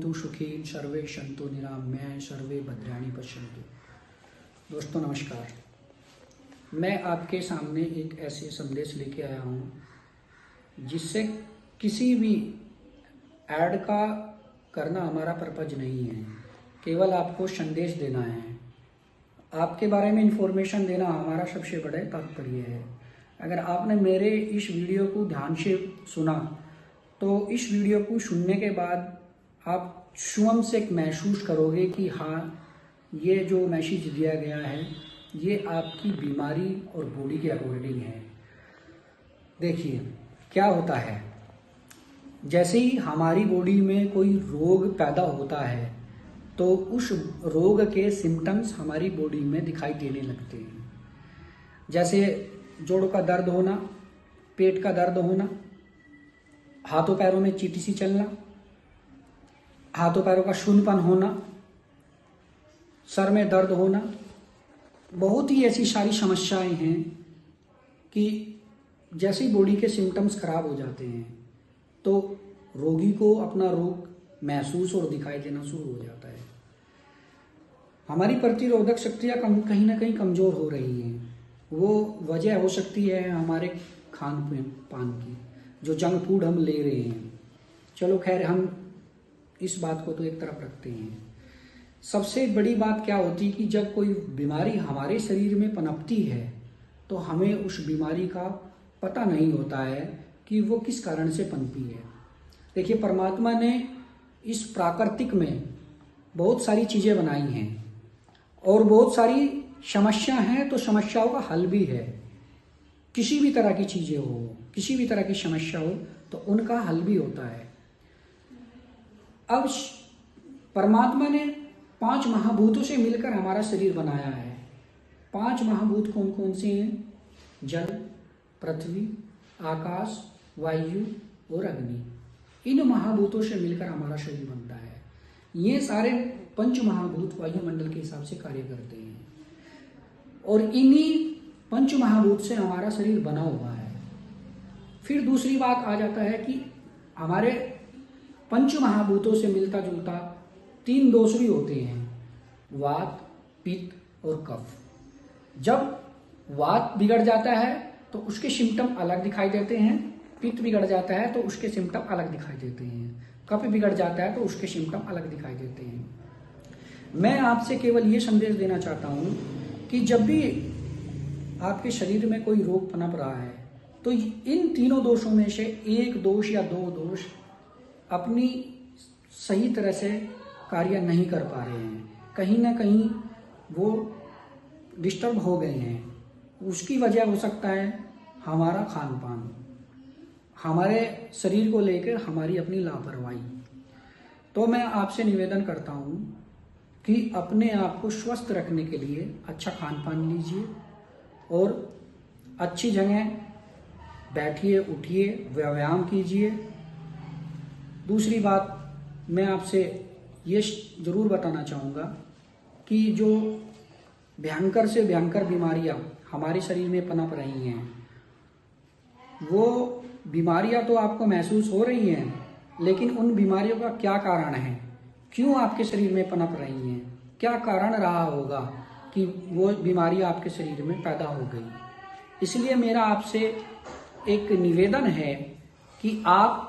भवन्तु सुखी सर्वे सन्तु निरामया सर्वे भद्राणि पश्यन्तु। दोस्तों नमस्कार, मैं आपके सामने एक ऐसे संदेश लेके आया हूँ जिससे किसी भी ऐड का करना हमारा पर्पज नहीं है, केवल आपको संदेश देना है, आपके बारे में इंफॉर्मेशन देना हमारा सबसे बड़ा तात्पर्य है। अगर आपने मेरे इस वीडियो को ध्यान से सुना तो इस वीडियो को सुनने के बाद आप स्वयं से महसूस करोगे कि हाँ, ये जो मैसेज दिया गया है ये आपकी बीमारी और बॉडी के अकॉर्डिंग है। देखिए क्या होता है, जैसे ही हमारी बॉडी में कोई रोग पैदा होता है तो उस रोग के सिम्टम्स हमारी बॉडी में दिखाई देने लगते हैं। जैसे जोड़ों का दर्द होना, पेट का दर्द होना, हाथों पैरों में चींटी सी चलना, हाथों पैरों का शून्यपन होना, सर में दर्द होना, बहुत ही ऐसी सारी समस्याएं हैं कि जैसे ही बॉडी के सिम्टम्स खराब हो जाते हैं तो रोगी को अपना रोग महसूस और दिखाई देना शुरू हो जाता है। हमारी प्रतिरोधक शक्तियाँ कहीं ना कहीं कमज़ोर हो रही हैं। वो वजह हो सकती है हमारे खान पान की, जो जंक फूड हम ले रहे हैं। चलो खैर, हम इस बात को तो एक तरफ रखते हैं। सबसे बड़ी बात क्या होती है कि जब कोई बीमारी हमारे शरीर में पनपती है तो हमें उस बीमारी का पता नहीं होता है कि वो किस कारण से पनपी है। देखिए, परमात्मा ने इस प्राकृतिक में बहुत सारी चीज़ें बनाई हैं और बहुत सारी समस्या हैं, तो समस्याओं का हल भी है। किसी भी तरह की चीज़ें हो, किसी भी तरह की समस्या हो तो उनका हल भी होता है। अब परमात्मा ने 5 महाभूतों से मिलकर हमारा शरीर बनाया है। 5 महाभूत कौन कौन से हैं? जल, पृथ्वी, आकाश, वायु और अग्नि। इन महाभूतों से मिलकर हमारा शरीर बनता है। ये सारे 5 महाभूत वायुमंडल के हिसाब से कार्य करते हैं और इन्हीं 5 महाभूत से हमारा शरीर बना हुआ है। फिर दूसरी बात आ जाता है कि हमारे 5 महाभूतों से मिलता जुलता 3 दोष भी होते हैं, वात, पित्त और कफ। जब वात बिगड़ जाता है तो उसके सिम्टम अलग दिखाई देते हैं, पित्त बिगड़ जाता है तो उसके सिम्टम अलग दिखाई देते हैं, कफ बिगड़ जाता है तो उसके सिम्टम अलग दिखाई देते हैं। मैं आपसे केवल ये संदेश देना चाहता हूँ कि जब भी आपके शरीर में कोई रोग पनप रहा है तो इन तीनों दोषों में से एक दोष या 2 दोष अपनी सही तरह से कार्य नहीं कर पा रहे हैं, कहीं ना कहीं वो डिस्टर्ब हो गए हैं। उसकी वजह हो सकता है हमारा खान पान, हमारे शरीर को लेकर हमारी अपनी लापरवाही। तो मैं आपसे निवेदन करता हूँ कि अपने आप को स्वस्थ रखने के लिए अच्छा खान पान लीजिए और अच्छी जगह बैठिए, उठिए, व्यायाम कीजिए। दूसरी बात मैं आपसे ये ज़रूर बताना चाहूँगा कि जो भयंकर से भयंकर बीमारियाँ हमारे शरीर में पनप रही हैं, वो बीमारियाँ तो आपको महसूस हो रही हैं, लेकिन उन बीमारियों का क्या कारण है, क्यों आपके शरीर में पनप रही हैं, क्या कारण रहा होगा कि वो बीमारियाँ आपके शरीर में पैदा हो गई। इसलिए मेरा आपसे एक निवेदन है कि आप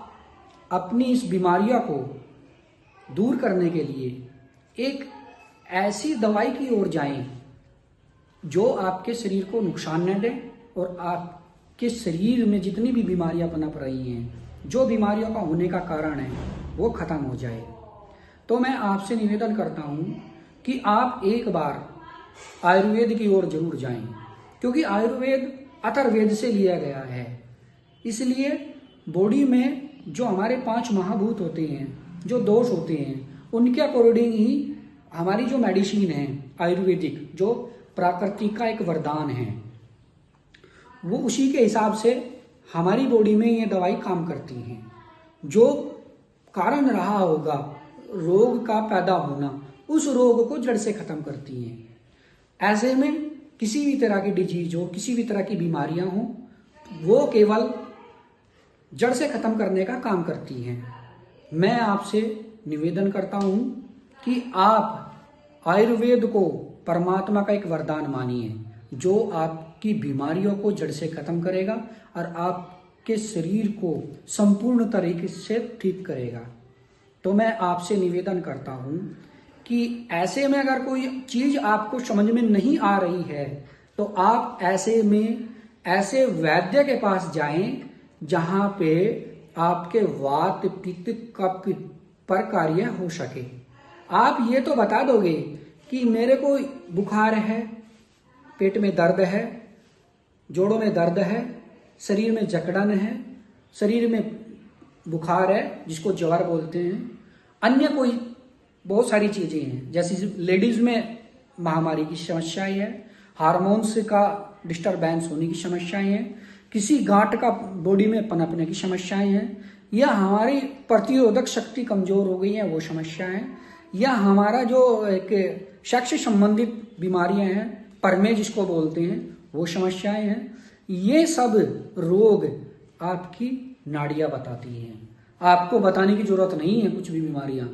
अपनी इस बीमारियों को दूर करने के लिए एक ऐसी दवाई की ओर जाएं जो आपके शरीर को नुकसान न दे और आपके शरीर में जितनी भी बीमारियां पनप रही हैं, जो बीमारियों का होने का कारण है, वो खत्म हो जाए। तो मैं आपसे निवेदन करता हूं कि आप एक बार आयुर्वेद की ओर जरूर जाएं, क्योंकि आयुर्वेद अथर्ववेद से लिया गया है। इसलिए बॉडी में जो हमारे 5 महाभूत होते हैं, जो दोष होते हैं, उनके अकॉर्डिंग ही हमारी जो मेडिसिन है आयुर्वेदिक, जो प्राकृतिक का एक वरदान है, वो उसी के हिसाब से हमारी बॉडी में ये दवाई काम करती है। जो कारण रहा होगा रोग का पैदा होना, उस रोग को जड़ से खत्म करती हैं। ऐसे में किसी भी तरह की डिजीज हो, किसी भी तरह की बीमारियां हो, वो केवल जड़ से खत्म करने का काम करती हैं। मैं आपसे निवेदन करता हूं कि आप आयुर्वेद को परमात्मा का एक वरदान मानिए, जो आपकी बीमारियों को जड़ से खत्म करेगा और आपके शरीर को संपूर्ण तरीके से ठीक करेगा। तो मैं आपसे निवेदन करता हूं कि ऐसे में अगर कोई चीज आपको समझ में नहीं आ रही है तो आप ऐसे में ऐसे वैद्य के पास जाएं जहां पे आपके वात पित्त कफ पर कार्य हो सके। आप ये तो बता दोगे कि मेरे को बुखार है, पेट में दर्द है, जोड़ों में दर्द है, शरीर में जकड़न है, शरीर में बुखार है जिसको ज्वर बोलते हैं, अन्य कोई बहुत सारी चीजें हैं, जैसे लेडीज में महामारी की समस्याएं है, हार्मोन्स का डिस्टरबेंस होने की समस्याएं हैं, किसी गांठ का बॉडी में पनपने की समस्याएं हैं, या हमारी प्रतिरोधक शक्ति कमजोर हो गई है वो समस्याएं हैं, या हमारा जो एक सेक्स संबंधित बीमारियां हैं, परमे जिसको बोलते हैं, वो समस्याएं हैं। ये सब रोग आपकी नाड़ियां बताती हैं। आपको बताने की जरूरत नहीं है कुछ भी बीमारियां।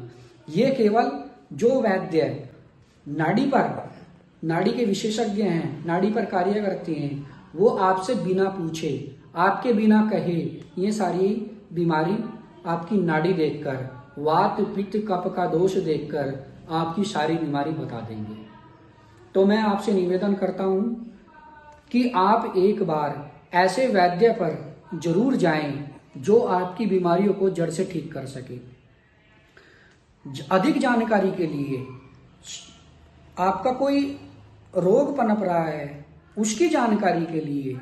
ये केवल जो वैद्य नाड़ी के विशेषज्ञ हैं, नाड़ी पर कार्य करते हैं, वो आपसे बिना पूछे, आपके बिना कहे ये सारी बीमारी आपकी नाड़ी देखकर, वात पित्त कफ का दोष देखकर आपकी सारी बीमारी बता देंगे। तो मैं आपसे निवेदन करता हूं कि आप एक बार ऐसे वैद्य पर जरूर जाएं जो आपकी बीमारियों को जड़ से ठीक कर सके। अधिक जानकारी के लिए, आपका कोई रोग पनप रहा है उसकी जानकारी के लिए,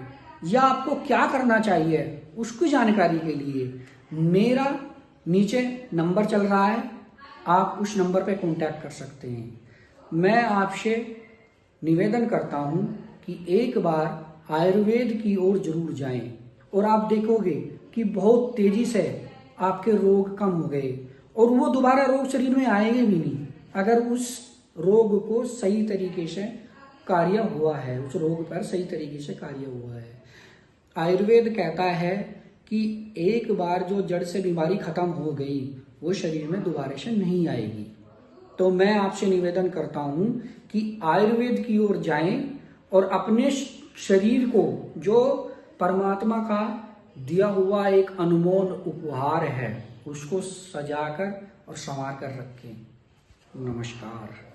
या आपको क्या करना चाहिए उसकी जानकारी के लिए, मेरा नीचे नंबर चल रहा है, आप उस नंबर पे कांटेक्ट कर सकते हैं। मैं आपसे निवेदन करता हूं कि एक बार आयुर्वेद की ओर जरूर जाएं और आप देखोगे कि बहुत तेजी से आपके रोग कम हो गए और वो दोबारा रोग शरीर में आएंगे भी नहीं, अगर उस रोग को सही तरीके से कार्य हुआ है, उस रोग पर सही तरीके से कार्य हुआ है। आयुर्वेद कहता है कि एक बार जो जड़ से बीमारी खत्म हो गई वो शरीर में दोबारा से नहीं आएगी। तो मैं आपसे निवेदन करता हूं कि आयुर्वेद की ओर जाएं और अपने शरीर को, जो परमात्मा का दिया हुआ एक अनमोल उपहार है, उसको सजाकर और संवार कर रखें। नमस्कार।